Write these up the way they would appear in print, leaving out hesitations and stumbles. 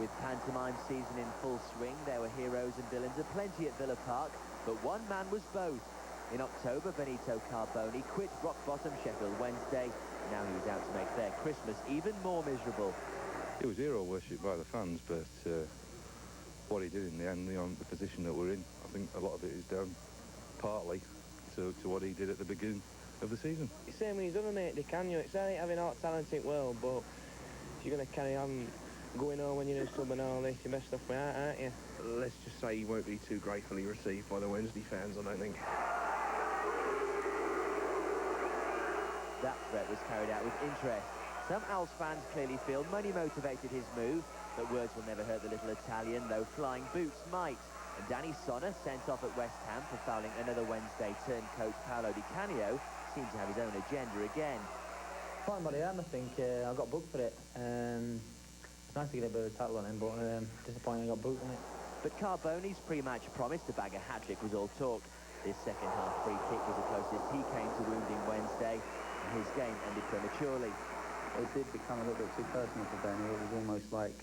With pantomime season in full swing, there were heroes and villains aplenty at Villa Park, but one man was both. In October, Benito Carboni quit rock-bottom Sheffield Wednesday. Now he was out to make their Christmas even more miserable. It was hero worship by the fans, but what he did in the end, the position that we're in, I think a lot of it is down partly to what he did at the beginning of the season. It's the same as other mate, can you? It's all right having all talent in the world, but if you're going to carry on going on when you're in sub and all this, you're best off with that, aren't you? Let's just say he won't be too gratefully received by the Wednesday fans, I don't think. That threat was carried out with interest. Some Owls fans clearly feel money motivated his move, but words will never hurt the little Italian, though flying boots might. And Danny Sonner, sent off at West Ham for fouling another Wednesday turncoat Paolo Di Canio, seems to have his own agenda again. Fine by the end, I think. I got booked for it. It's nice to get a bit of a tackle on him, but disappointing I got booked on it. But Carboni's pre-match promise to bag a hat-trick was all talk. This second-half free kick was the closest he came to wounding Wednesday, and his game ended prematurely. It did become a little bit too personal for Benny. It was almost like,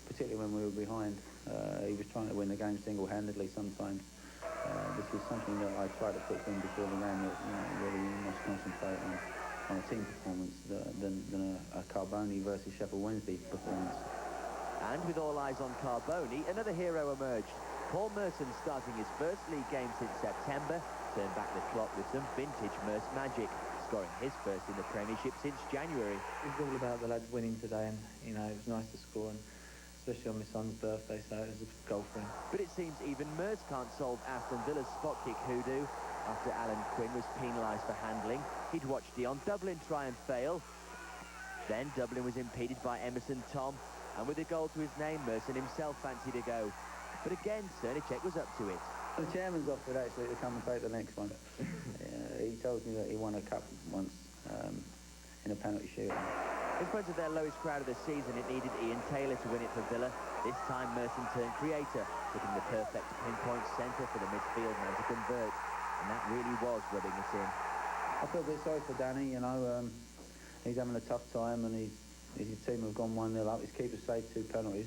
particularly when we were behind, he was trying to win the game single-handedly sometimes. This is something that I tried to put in before the game, that really you must concentrate on a team performance than a Carboni versus Sheffield Wednesday performance. And with all eyes on Carboni, another hero emerged. Paul Merson, starting his first league game since September, turned back the clock with some vintage Merse magic, scoring his first in the Premiership since January. It's all about the lads winning today, and it was nice to score, and especially on my son's birthday, so it was a goal for him. But it seems even Merse can't solve Aston Villa's spot kick hoodoo. After Alan Quinn was penalised for handling, he'd watched Dion Dublin try and fail. Then Dublin was impeded by Emerson Tom, and with a goal to his name, Merson himself fancied a go. But again, Cernicek was up to it. The chairman's offered actually to come and take the next one. He told me that he won a cup once in a penalty shootout. In front of their lowest crowd of the season, it needed Ian Taylor to win it for Villa. This time, Merson turned creator, putting the perfect pinpoint centre for the midfield man to convert. And that really was rubbing it in. I feel a bit sorry for Danny, he's having a tough time, and his team have gone 1-0 up. His keeper saved 2 penalties,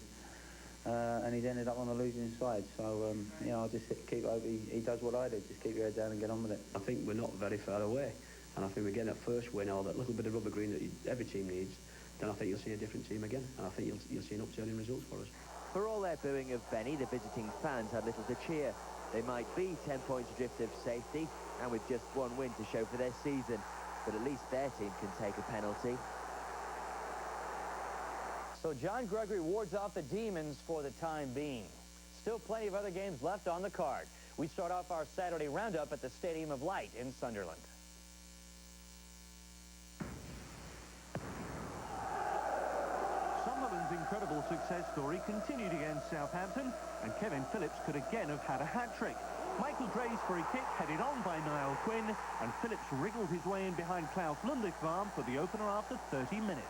and he's ended up on the losing side. So, I'll just keep hope he does what I do, just keep your head down and get on with it. I think we're not very far away, and I think we're getting that first win, or that little bit of rubber green that every team needs. Then I think you'll see a different team again, and I think you'll see an upturn in results for us. For all their booing of Benny, the visiting fans had little to cheer. They might be 10 points adrift of safety, and with just 1 win to show for their season. But at least their team can take a penalty. So John Gregory wards off the Demons for the time being. Still plenty of other games left on the card. We start off our Saturday roundup at the Stadium of Light in Sunderland. Sunderland's incredible success story continued against Southampton, and Kevin Phillips could again have had a hat-trick. Michael Dre's free kick headed on by Niall Quinn, and Phillips wriggled his way in behind Klaus Lundekvam for the opener after 30 minutes.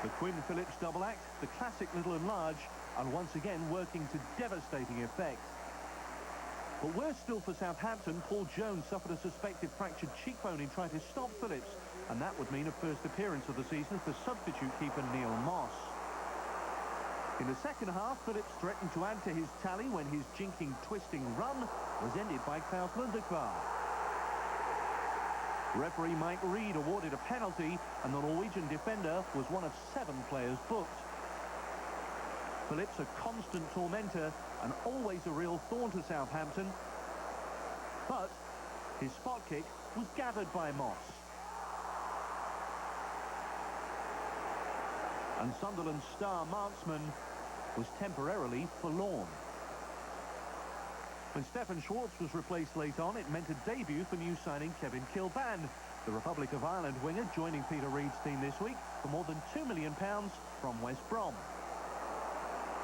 The Quinn-Phillips double act, the classic little and large, and once again working to devastating effect. But worse still for Southampton, Paul Jones suffered a suspected fractured cheekbone in trying to stop Phillips, and that would mean a first appearance of the season for substitute keeper Neil Moss. In the second half, Phillips threatened to add to his tally when his jinking, twisting run was ended by Klaus Lundekvam. Referee Mike Reed awarded a penalty, and the Norwegian defender was one of 7 players booked. Phillips, a constant tormentor and always a real thorn to Southampton, but his spot kick was gathered by Moss. And Sunderland's star marksman was temporarily forlorn. When Stefan Schwartz was replaced late on, it meant a debut for new signing Kevin Kilban, the Republic of Ireland winger joining Peter Reid's team this week for more than £2 million from West Brom.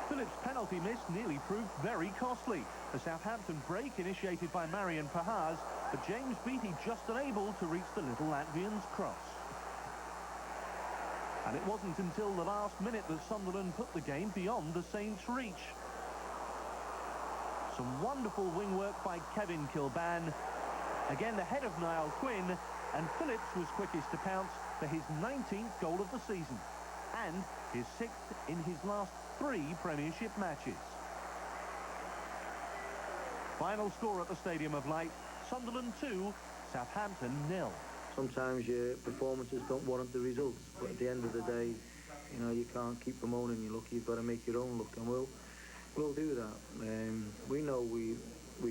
Phillips' penalty miss nearly proved very costly. A Southampton break initiated by Marian Pahars, but James Beattie just unable to reach the little Latvian's cross. And it wasn't until the last minute that Sunderland put the game beyond the Saints' reach. Some wonderful wing work by Kevin Kilban. Again, the head of Niall Quinn, and Phillips was quickest to pounce for his 19th goal of the season. and his 6th in his last 3 Premiership matches. Final score at the Stadium of Light, Sunderland 2, Southampton 0. Sometimes your performances don't warrant the results, but at the end of the day, you know, you can't keep bemoaning your luck. You've got to make your own luck, and we'll do that. We know we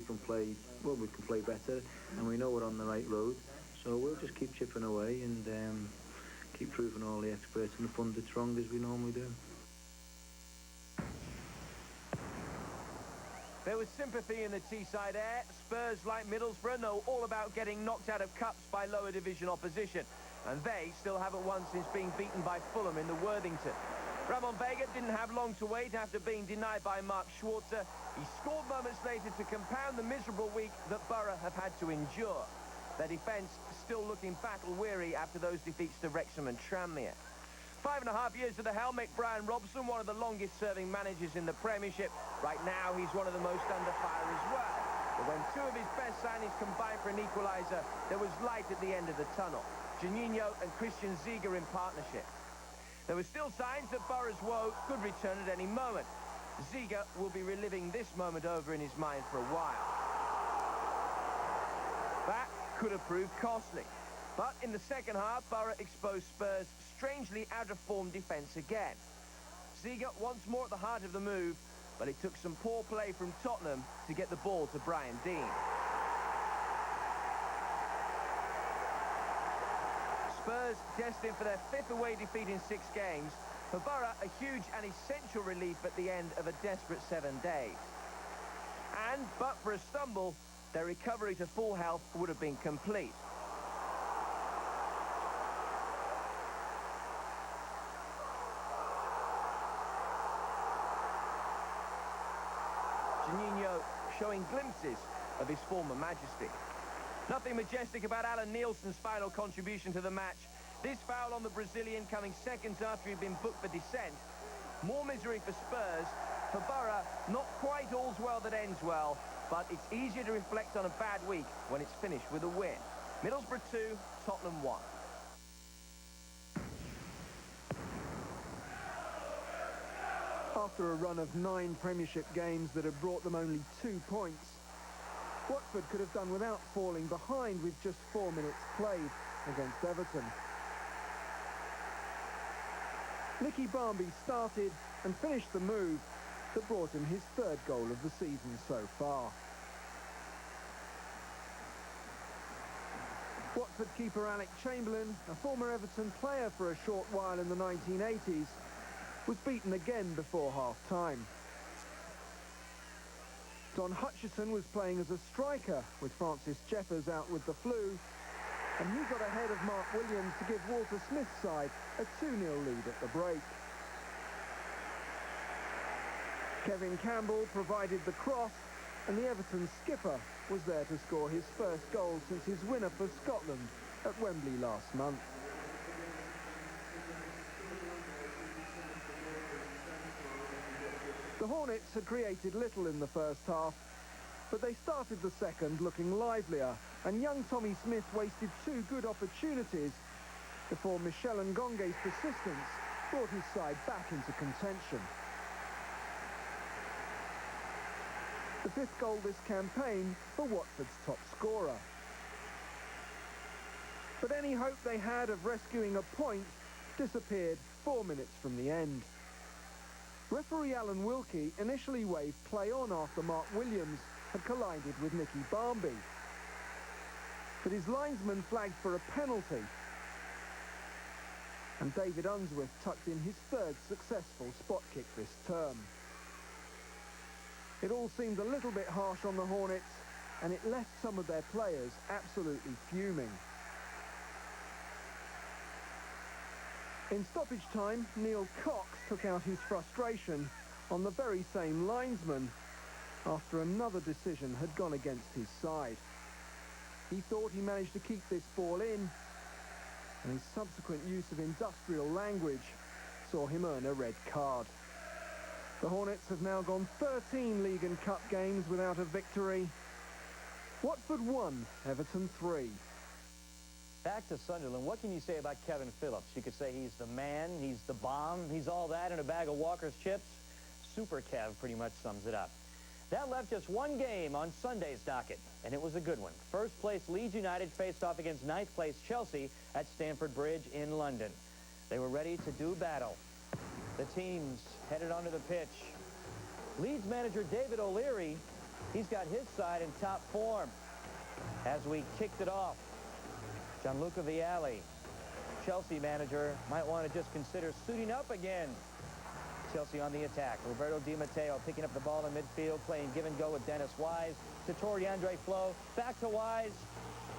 can play, well, we can play better, and we know we're on the right road. So we'll just keep chipping away and keep proving all the experts and the pundits wrong as we normally do. There was sympathy in the Teesside air. Spurs, like Middlesbrough, know all about getting knocked out of cups by lower division opposition. And they still haven't won since being beaten by Fulham in the Worthington. Ramon Vega didn't have long to wait after being denied by Mark Schwarzer. He scored moments later to compound the miserable week that Borough have had to endure. Their defence still looking battle-weary after those defeats to Wrexham and Tranmere. 5.5 years at the helm make Brian Robson one of the longest-serving managers in the Premiership. Right now, he's one of the most under fire as well. But when 2 of his best signings combined for an equaliser, there was light at the end of the tunnel. Juninho and Christian Ziege in partnership. There were still signs that Borough's woe could return at any moment. Ziege will be reliving this moment over in his mind for a while. That could have proved costly. But in the second half, Borough exposed Spurs' strangely out-of-form defence again. Ziege once more at the heart of the move, but it took some poor play from Tottenham to get the ball to Brian Deane. Spurs destined for their 5th away defeat in 6 games. For Borough, a huge and essential relief at the end of a desperate 7 days. And, but for a stumble, their recovery to full health would have been complete. Juninho showing glimpses of his former majesty. Nothing majestic about Alan Nielsen's final contribution to the match. This foul on the Brazilian coming seconds after he'd been booked for dissent. More misery for Spurs. For Borough, not quite all's well that ends well, but it's easier to reflect on a bad week when it's finished with a win. Middlesbrough 2, Tottenham 1. After a run of 9 Premiership games that had brought them only 2 points, Watford could have done without falling behind with just 4 minutes played against Everton. Nicky Barmby started and finished the move that brought him his 3rd goal of the season so far. Watford keeper Alec Chamberlain, a former Everton player for a short while in the 1980s, was beaten again before half-time. Don Hutchison was playing as a striker with Francis Jeffers out with the flu, and he got ahead of Mark Williams to give Walter Smith's side a 2-0 lead at the break. Kevin Campbell provided the cross, and the Everton skipper was there to score his first goal since his winner for Scotland at Wembley last month. The Hornets had created little in the first half, but they started the second looking livelier, and young Tommy Smith wasted 2 good opportunities before Michel Ngonge's persistence brought his side back into contention. The 5th goal this campaign for Watford's top scorer. But any hope they had of rescuing a point disappeared 4 minutes from the end. Referee Alan Wilkie initially waved play on after Mark Williams had collided with Nicky Barmby. But his linesman flagged for a penalty, and David Unsworth tucked in his 3rd successful spot kick this term. It all seemed a little bit harsh on the Hornets, and it left some of their players absolutely fuming. In stoppage time, Neil Cox took out his frustration on the very same linesman after another decision had gone against his side. He thought he managed to keep this ball in, and his subsequent use of industrial language saw him earn a red card. The Hornets have now gone 13 League and Cup games without a victory. Watford 1, Everton 3. Back to Sunderland, what can you say about Kevin Phillips? You could say he's the man, he's the bomb, he's all that in a bag of Walker's chips. Super Kev pretty much sums it up. That left just one game on Sunday's docket, and it was a good one. First place Leeds United faced off against ninth place Chelsea at Stamford Bridge in London. They were ready to do battle. The teams headed onto the pitch. Leeds manager David O'Leary, he's got his side in top form. As we kicked it off, Gianluca Vialli, Chelsea manager, might want to just consider suiting up again. Chelsea on the attack. Roberto Di Matteo picking up the ball in midfield, playing give and go with Dennis Wise. To Toriandre Flo, back to Wise.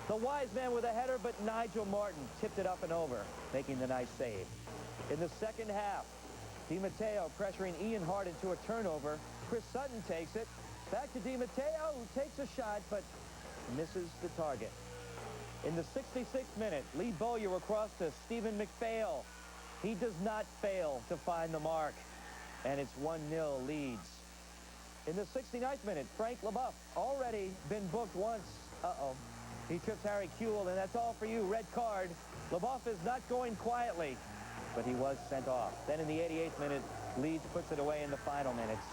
The Wise man with a header, but Nigel Martin tipped it up and over, making the nice save. In the second half, Di Matteo pressuring Ian Hart into a turnover. Chris Sutton takes it. Back to Di Matteo, who takes a shot, but misses the target. In the 66th minute, Lee Bowyer across to Stephen McPhail. He does not fail to find the mark, and it's 1-0 Leeds. In the 69th minute, Frank Leboeuf, already been booked once. He trips Harry Kewell, and that's all for you, red card. Leboeuf is not going quietly, but he was sent off. Then in the 88th minute, Leeds puts it away in the final minutes.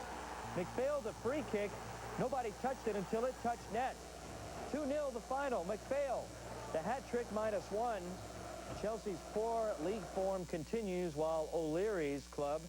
McPhail, the free kick. Nobody touched it until it touched net. 2-0 the final. McPhail, the hat trick -1. Chelsea's poor league form continues while O'Leary's club